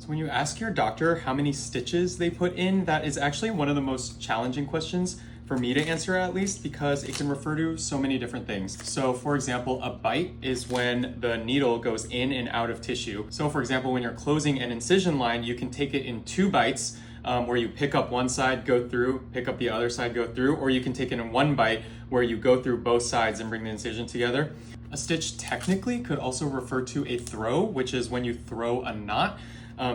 When you ask your doctor how many stitches they put in, that is actually one of the most challenging questions for me to answer, at least, because it can refer to so many different things. So for example, a bite is when the needle goes in and out of tissue. So for example, when you're closing an incision line, you can take it in 2 bites, where you pick up one side, go through, pick up the other side, go through, or you can take it in 1 bite where you go through both sides and bring the incision together. A stitch technically could also refer to a throw, which is when you throw a knot.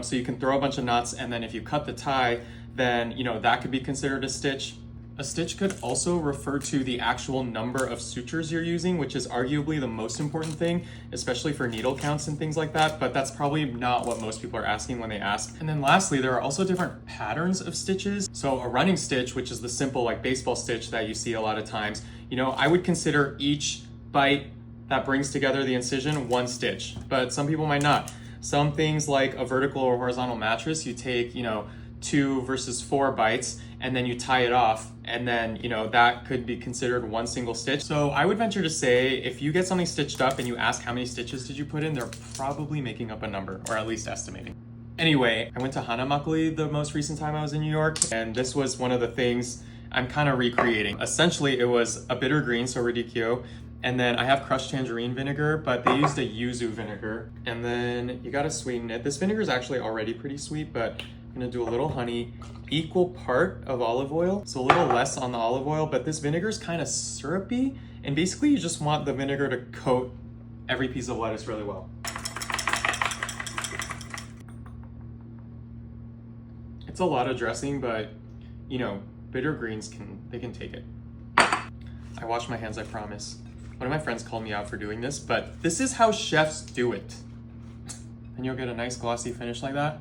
So you can throw a bunch of knots, and then if you cut the tie, then that could be considered a stitch. A stitch could also refer to the actual number of sutures you're using, which is arguably the most important thing, especially for needle counts and things like that, but that's probably not what most people are asking when they ask. And then lastly, there are also different patterns of stitches. So a running stitch, which is the simple like baseball stitch that you see a lot of times, I would consider each bite that brings together the incision 1 stitch, but some people might not. Some things like a vertical or horizontal mattress, you take, 2 versus 4 bites, and then you tie it off, and then, that could be considered 1 single stitch. So I would venture to say if you get something stitched up and you ask how many stitches did you put in, they're probably making up a number, or at least estimating. Anyway, I went to Hanamakuri the most recent time I was in New York, and this was one of the things I'm kind of recreating. Essentially, it was a bitter green, so Radicchio, and then I have crushed tangerine vinegar, but they used a yuzu vinegar. And then you gotta sweeten it. This vinegar is actually already pretty sweet, but I'm gonna do a little honey, equal part of olive oil. So a little less on the olive oil, but this vinegar is kind of syrupy. And basically you just want the vinegar to coat every piece of lettuce really well. It's a lot of dressing, but bitter greens can take it. I washed my hands, I promise. One of my friends called me out for doing this, but this is how chefs do it. And you'll get a nice glossy finish like that.